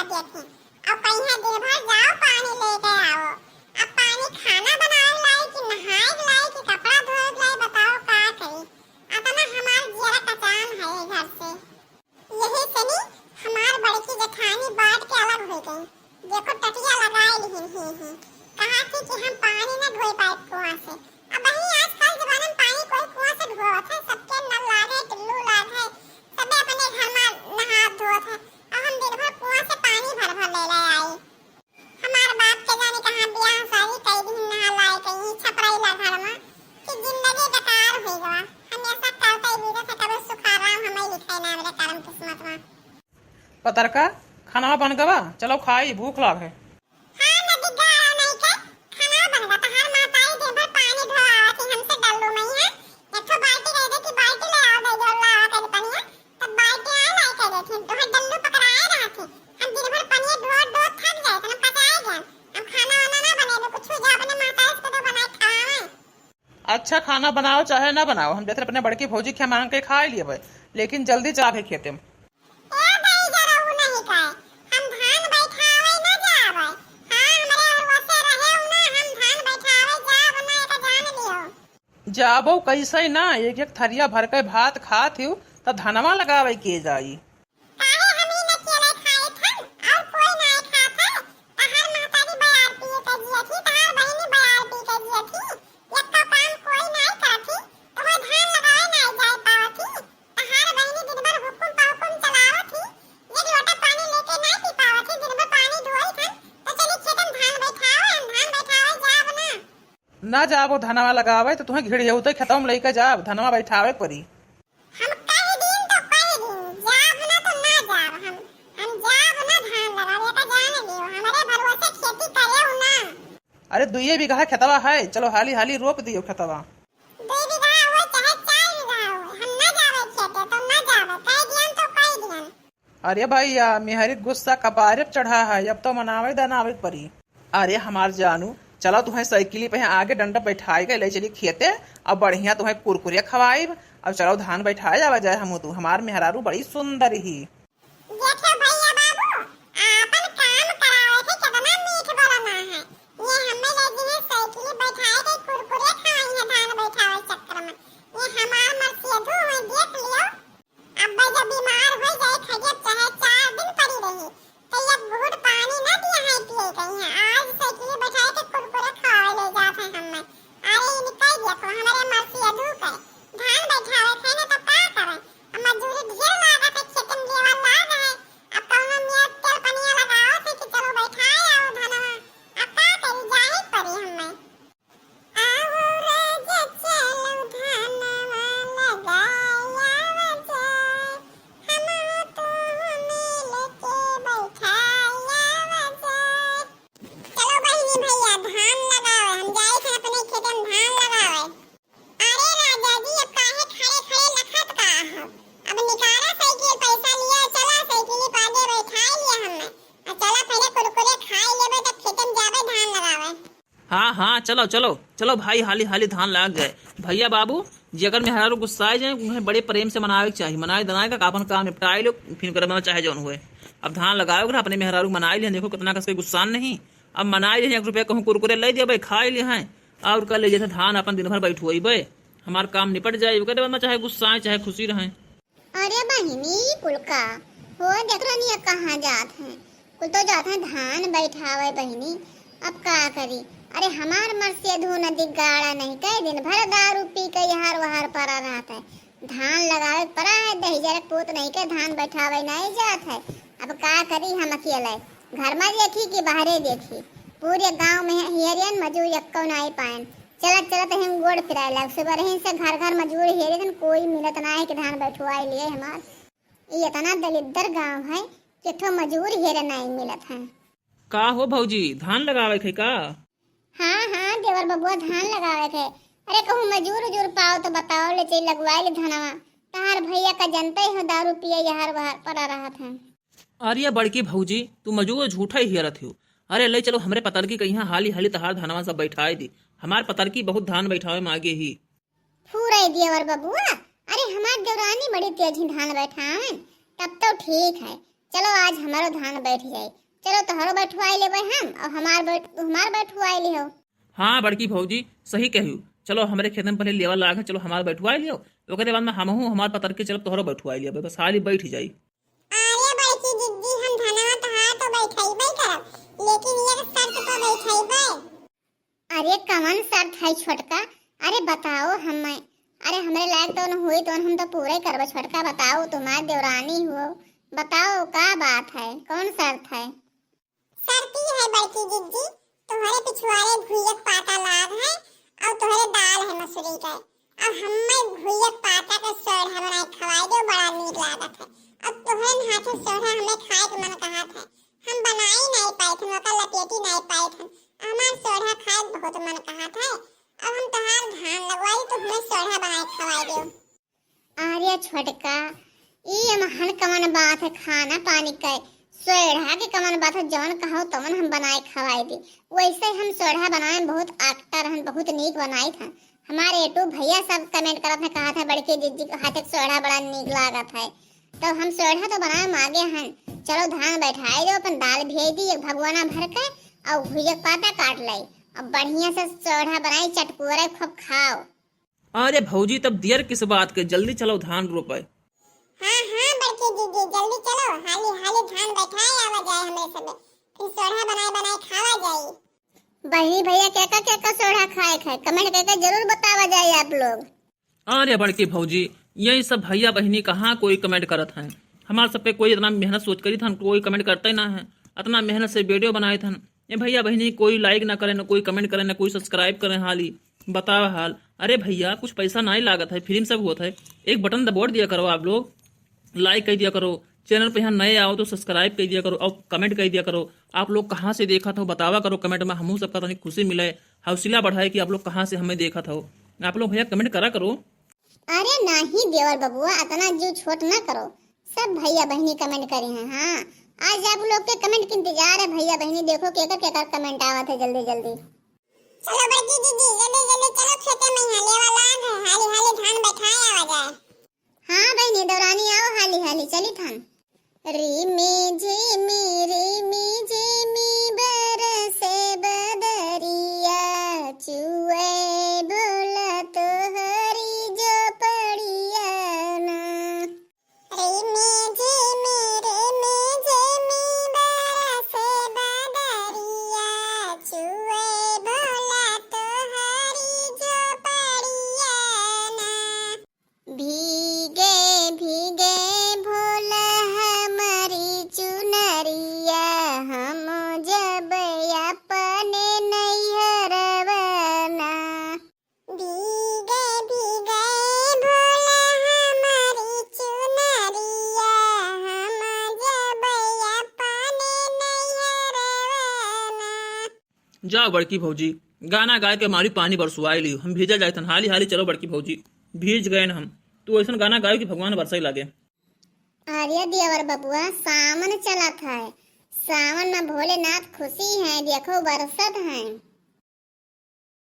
कहते थे। अब कहीं दिन भर जाओ पानी लेके आओ। अब पानी खाना बनावे लाई कि नहाए लाई कि कपड़ा धोए लाई, बताओ का करी। अतना हमार जियरा कचान है घर से। यही सनी हमार बड़की जेठानी बात के अलग हो गई। देखो टटिया लगाए लिहिन ही कहा थी कि हम पानी न धोए पाए कुआं से। अब वही आजकल जमाने में पानी कोई कुआं से धोवत है, सबके नल लागे टुल्लू लागे, सबे अपने घर में नहा धोत है। अब हम दिन भर कुआं से पानी भर भर ले आई। हमार बाप के जाने कहां ब्याह शादी कई दिन नहा लाए कहीं छपराई ला घर में कि जिंदगी बेकार हो गवा। हमेशा करते ही रहते कबे सुखाराम हमें लिखे ना मेरे कर्म किस्मत में। पतरका खाना बन गवा, चलो खाई, भूख लाग है। हां नदी गाड़ा नहीं के खाना बन गया। तहार माताई दिन भर पानी धोआ थी हमसे डल्लू में है। एक तो बाल्टी कह दे कि बाल्टी ले आओ दे जो ला कर पानी, तब बाल्टी आ ला के देती तो डल्लू पकड़ाए रहा थी। हम दिन भर पानी धो थक जाए तो पचाए गए। हम खाना वाना ना बने तो कुछ जा अपने माताई से तो बनाए खावे। अच्छा खाना बनाओ चाहे ना बनाओ, हम जैसे अपने बड़की भौजी के मांग के खा लिए, लेकिन जल्दी जा के खेते में। जाबो कैसे ना, एक एक थरिया भर के भात खात हूँ तो धनवा लगावे के जाई। ना जाबो धनवा लगावे तो तुम्हें घिड़ तो खेतों में लेके जाब, धनवा बैठावे परी। हम कह दिन तो कह दिन जाब ना तो ना जाब। हम जाब ना धान लगावे तो जाने दियो, हमारे भरोसे खेती करे हो ना। अरे 2 बीघा खेतवा है, चलो हाली हाली रोप दियो खेतवा। 2 बीघा हो चाहे 4 बीघा हो, हम ना जावे खेते तो ना जावे, कह दियन तो कह दियन। अरे भैया मेहरी गुस्सा कपारे चढ़ा है, अब तो मनावे दनावे परी। अरे हमार जानू चलो तुम्हें साइकिली पे आगे डंडा बैठाए के ले चली खेते, अब बढ़िया तुम्हें कुरकुरे खवाई। अब चलो धान बैठाए जावा जाए हम तू, हमार मेहरारू बड़ी सुंदर ही। देखो भैया बाबू आपन काम करावे के कितना मीठ बोलना है। ये हमें ले दी है साइकिल बैठाए के कुरकुरे खाई है धान बैठावे चक्कर में। ये हमार मर्सियधु है, देख लियो। अब जब बीमार हो जाए खजब चाहे 4 दिन पड़ी रही तो ये घूट पानी ना दिया है पिए कहीं। आज साइकिल बैठाए के कुरकुरे खावे ले जाते हैं हमें। अरे निकल देखो हमारे मर्सियधु के धान बैठावे थे ना तो का करे। अब मजदूरी ढेर लागत है, खेत में लेवा लाग है। अब कौनो मियां तेल पनिया लगाओ से कि चलो बैठाए आओ धनवा। अब का करी जाही पड़ी हमें। आओ रे चलो धनवा लगाया वजे, हम तो मिल के बैठाया वजे। चलो बहिनी भैया धान लगावे, हम जाए थे अपने खेत में धान लगावे। अरे राजा जी अब काहे खड़े खड़े लखत का हो। अब निकाला साइकिल पैसा लिया, चला साइकिल पागे बैठाई लिया हमने। अब चला पहले कुरकुरे खाई लेबे तब खेत में जाबे धान लगावे। हाँ हाँ चलो चलो चलो भाई, हाली हाली धान लाग जाए। भैया बाबू जी अगर मेहरारू गुस्साए जाए उन्हें बड़े प्रेम से मनावे के चाहिए, मनाए दनाए का अपन काम निपटाए लो, फिर कर चाहे जौन हुए। अब धान लगाओ अपने मेहरारू मनाए लिए, देखो कितना कसके गुस्सा नहीं। अब मनाए लिए 1 रुपया कहूँ कुरकुरे ले दिए भाई खाए लिए हैं, और कर ले जैसे धान अपन दिन भर बैठुई बे, हमार काम निपट जाए। कहते बाद चाहे गुस्सा चाहे खुशी रहे। अरे बहिनी कुलका हो देख रही है कहाँ जात है। कुल तो जात है धान बैठावे बहिनी। अब का करी। अरे हमार मर्सियधु नदी गाड़ा नहीं, कई दिन भर दारू पी के यहाँ वहार पड़ा रहता है। धान लगावे पड़ा है, दही जरा पूत नहीं के धान बैठावे नहीं जात है। अब का करी हम अकेले घर में देखी कि बाहरे देखी, पूरे गांव में हियरियन मजूर यक्को नहीं पाएन। चलत चलत हम गोड़ फिराए लग, सुबह रही से घर घर मजूर हेरे कोई मिलत ना है कि धान बैठवाए लिए हमार। ये इतना दलिद्र गांव है कि तो मजूर हेरे नहीं मिलत है। का हो भौजी धान लगावे थे का? हाँ हाँ देवर बबुआ धान लगावे थे। अरे कहूँ मजूर उजूर पाओ तो बताओ ले चल लगवाए ले धनवा। तहार भैया का जनता ही हो दारू पिए यहाँ बाहर पड़ा रहा था। अरे बड़की भौजी तू मजूर झूठा ही हियरत हो। अरे ले चलो हमरे पतरकी के यहाँ हाली हाली तहार धनवा सब बैठाए दी, हमार पतरकी बहुत धान बैठावे मांगे ही। फूराई देवर बबुआ, अरे हमार देवरानी बड़ी तेजी धान बैठावे, तब तो ठीक है। चलो आज हमारो धान बैठ जाए। चलो तोहरो बैठवाई लेबै हम और हमार बैठवाई लिहो। हाँ बड़की भौजी सही कहू। चलो हमारे खेत में पहले लेवल लाग है, चलो हमारे बैठवा लियो, ओकरे बाद में हमहू हमार पतर के चलो तोहरो बैठवा लियो, बस हाली बैठ जाई। अरे बड़की दीदी हम धनवा तहार तो बैठाइबे करब, लेकिन एक शर्त तो बैठाइबे। अरे कौन शर्त है छोटका? अरे बताओ हमें। अरे हमारे लायक तो न हुई तो हम तो पूरे करबो छोटका। बताओ तुम्हारी देवरानी हो, बताओ का बात है, कौन शर्त है? शर्त ही है बड़की दीदी, तुम्हारे पिछवाड़े भुइयक पाता लाग है और तुम्हारे दाल है मसूरी का, और हमें भुइयक पाता का सोढ़ा बनाए खवाई दो, बड़ा नीक लागत है। और तुम्हारे हाथ से सोढ़ा हमें खाए के मन कहत है, हम बनाई नहीं पाए थे, मौका लपेटी नहीं पाए थे, हमार सोढ़ा खाए बहुत मन कहत है। अब हम तहार धान लगवाई तो हमें सोढ़ा बनाए खवाई दो। अरे छोटका ये महन कमन बात है, खाना पानी का सोढ़ा के कमन बात है, जौन कहो तमन हम बनाए खवाई दी। वैसे हम सोढ़ा बनाए बहुत आकटा रहन, बहुत नीक बनाई था। हमारे एटू भैया सब कमेंट करत है, कहा था बड़की दीदी के हाथ सोढ़ा बड़ा नीक लागत है। तो हम सोढ़ा तो बनाए मांगे हन। चलो धान बैठाए दो, अपन दाल भेज दी एक भगवाना भर के और भुजक पाता काट लाई, अब बढ़िया से सोढ़ा बनाई चटकुरे खूब खाओ। अरे भौजी तब देर किस बात के, जल्दी चलो धान रोपाए। हाँ हाँ बड़की दीदी जल्दी चलो, हाली हाली धान बैठाए आवा जाए हमें सब, फिर सोढ़ा बनाए बनाए खावा जाए। बहनी भैया क्या सोढ़ा खाए कमेंट करके जरूर बतावा जाए आप लोग। अरे बड़की भौजी यही सब भैया बहनी कहाँ कोई कमेंट करत हैं, हमारे सब पे कोई इतना मेहनत सोच करी था, कोई कमेंट करते ही ना है। इतना मेहनत से वीडियो बनाए थे, ये भैया बहनी कोई लाइक ना करे, ना कोई कमेंट करे, ना कोई सब्सक्राइब करे। हाली बताओ हाल। अरे भैया कुछ पैसा नहीं लागत है, फ्री में सब होता है। एक बटन दबोड़ दिया करो आप लोग, लाइक कर दिया करो, चैनल पे यहाँ नए आओ तो सब्सक्राइब कर दिया करो और कमेंट कर दिया करो। आप लोग कहाँ से देखा था बतावा करो कमेंट में, हमू सबका तनिक खुशी मिले, हौसला बढ़ाए कि आप लोग कहाँ से हमें देखा था। आप लोग भैया कमेंट करा करो। अरे नहीं देवर बबुआ इतना जीव छोट ना करो, सब भैया बहनी कमेंट करी हैं। हाँ आज आप लोग के कमेंट के इंतजार है भैया बहनी, देखो केकर कमेंट आवा थे जल्दी जल्दी। चलो बड़की दीदी जल्दी जल्दी चलो, खेते में यहाँ लेवा लाग है, हाली हाली धान बैठाए आवा जाए। हाँ बहनी दौरानी आओ हाली हाली चली थान। रिमी झिमी बरसे बदरिया, चुए बोला तो हरी जो पड़िया ना। रिमी झिमी बरसे बदरिया, चुए बोला तो हरी जो पड़िया ना। भीगे भीगे भोला हमारी चुनरिया, हम जब अपने नैहरवना। भीगे भीगे भोला हमारी चुनरिया, हम जब अपने नैहरवना। जाओ बड़की भौजी गाना गा के हमारी पानी बरसुआई ली, हम भीजा जाए थन। हाली हाली चलो बड़की भौजी, भीज गए हम तो ऐसा गाना गाओ कि भगवान बरसाई लागे। अरे देवर बबुआ सावन चला था, सावन में भोलेनाथ खुशी है, देखो बरसत है।